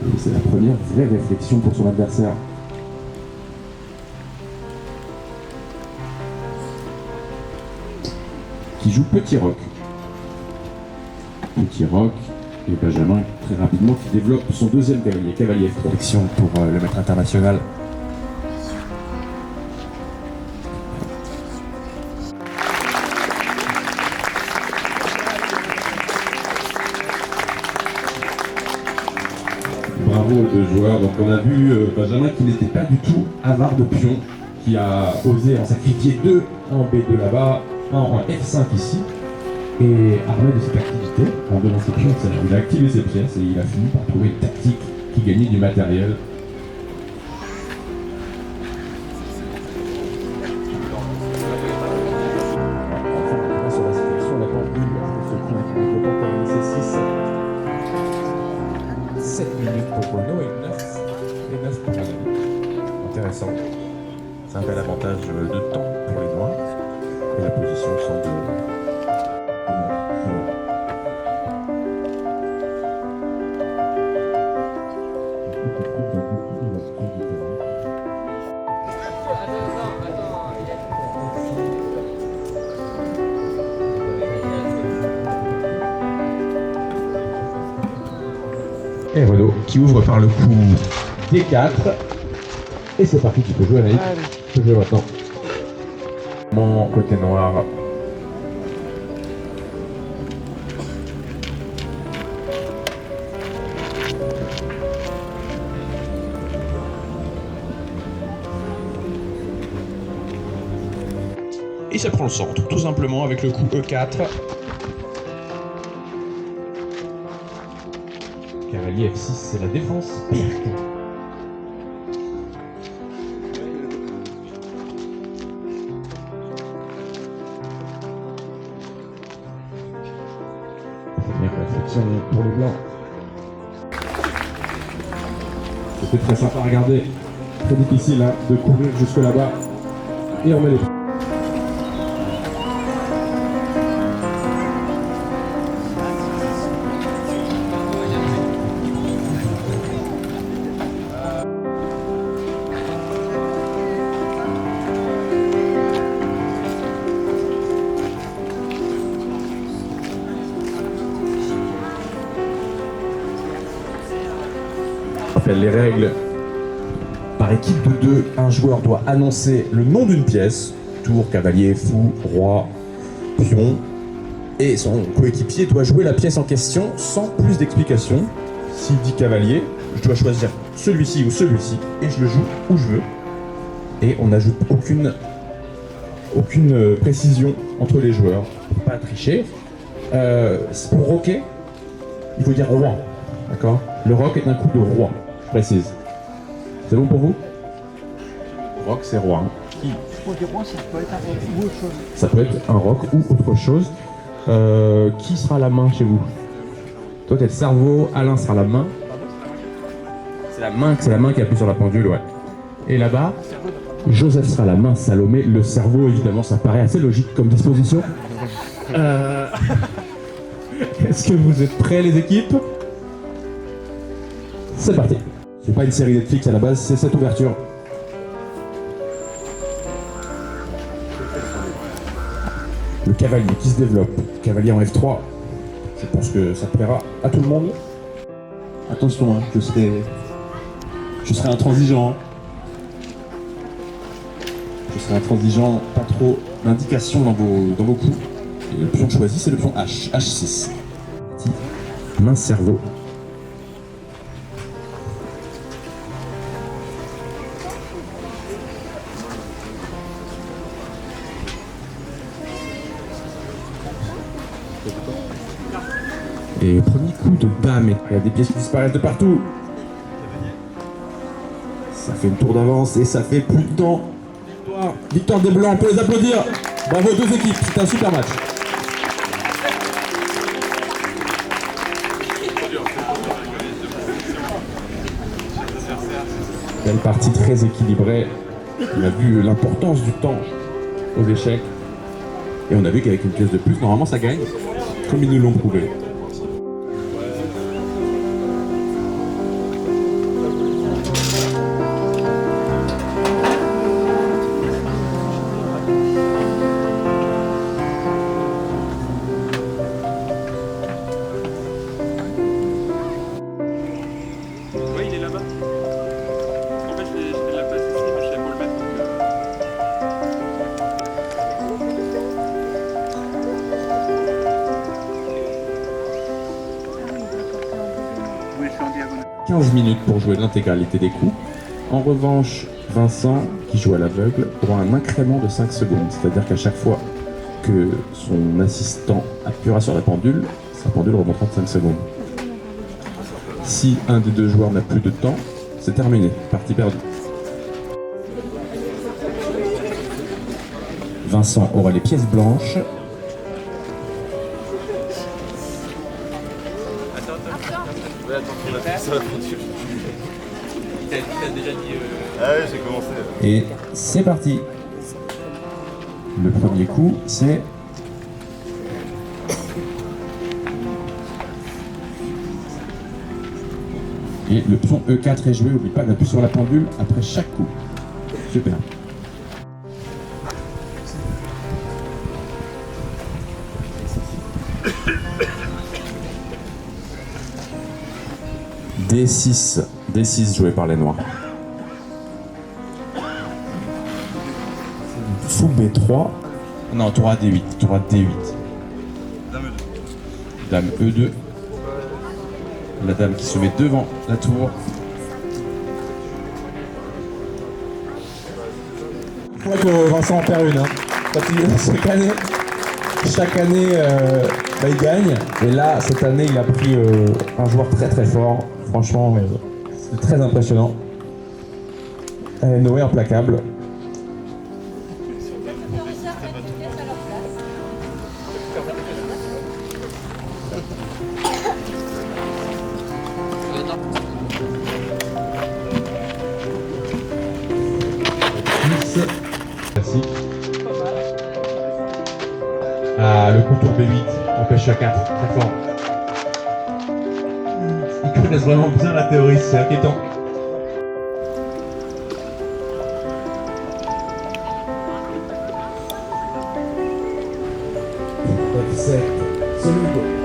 Et c'est la première vraie réflexion pour son adversaire. Qui joue Petit Roc. Petit Roc et Benjamin très rapidement qui développe son deuxième cavalier, cavalier F3. Réflexion pour le maître international. Bravo aux deux joueurs. Donc on a vu Benjamin qui n'était pas du tout avare de pions, qui a osé en sacrifier deux en B2 là-bas, un en F5 ici, et armé de cette activité, en donnant ses pions, il a activé ses pièces et il a fini par trouver une tactique qui gagnait du matériel. Sur la situation, on a pas vu ce coup, le temps qu'a laissé 7 minutes pour Renault et 9 pour Renault. Intéressant. C'est un bel avantage de temps pour les Noirs. Et la position semble... Et Renaud qui ouvre par le coup D4. Et c'est parti, tu peux jouer Anaïs. Tu peux jouer maintenant. Mon côté noir. Et ça prend le centre, tout simplement avec le coup E4. Cavalier F6, c'est la défense. Première réflexion pour les blancs. C'était très sympa à regarder. Très difficile hein, de courir jusque là-bas. Et on met les... Rappelle les règles. Par équipe de 2, un joueur doit annoncer le nom d'une pièce, tour, cavalier, fou, roi, pion, et son coéquipier doit jouer la pièce en question sans plus d'explication. S'il dit cavalier, je dois choisir celui-ci ou celui-ci, et je le joue où je veux. Et on n'ajoute aucune précision entre les joueurs, pas tricher. Pour roquer, il faut dire roi, d'accord? Le roc est un coup de roi, je précise. C'est bon pour vous? Roc, c'est roi. Hein. Pour dire roi, ça peut être un roc ou autre chose. Ça peut être un roc ou autre chose. Qui sera la main chez vous? Toi, t'es le cerveau, Alain sera la main. C'est la main qui appuie sur la pendule, ouais. Et là-bas, Joseph sera la main, Salomé, le cerveau, évidemment, ça paraît assez logique comme disposition. Est-ce que vous êtes prêts, les équipes? C'est parti. C'est pas une série Netflix à la base, c'est cette ouverture. Le cavalier qui se développe, cavalier en F3. Je pense que ça plaira à tout le monde. Attention, hein, je serai intransigeant. Je serai intransigeant, pas trop d'indications dans vos coups. Et le pion choisi, c'est le pion H, H6. Main cerveau. Et premier coup de dame, et il y a des pièces qui disparaissent de partout. Ça fait une tour d'avance et ça fait plus de temps. Victoire des Blancs, on peut les applaudir. Bravo aux deux équipes, c'est un super match. Une partie très équilibrée. On a vu l'importance du temps aux échecs. Et on a vu qu'avec une pièce de plus, normalement ça gagne, comme ils nous l'ont prouvé. fait en diagonale. 15 minutes pour jouer l'intégralité des coups. En revanche, Vincent, qui joue à l'aveugle, aura un incrément de 5 secondes. C'est-à-dire qu'à chaque fois que son assistant appuiera sur la pendule, sa pendule remontera de 5 secondes. Si un des deux joueurs n'a plus de temps, c'est terminé, partie perdue. Vincent aura les pièces blanches. Ah ouais, j'ai commencé. Et c'est parti. Le premier coup, c'est... Et le pion E4 est joué, n'oublie pas d'appuyer sur la pendule après chaque coup. Super. D6. D6 joué par les noirs. Fou B3. Non, tu auras D8. Tu auras D8. Dame E2. La dame qui se met devant la tour. Il faut que Vincent en perd une. Hein. Chaque année, il gagne. Et là, cette année, il a pris un joueur très très fort. Franchement, c'est très impressionnant. Noé implacable. Classique. Ah, le contour B8 empêche A4, très fort. Ils connaissent vraiment bien la théorie, c'est inquiétant. F7, solide.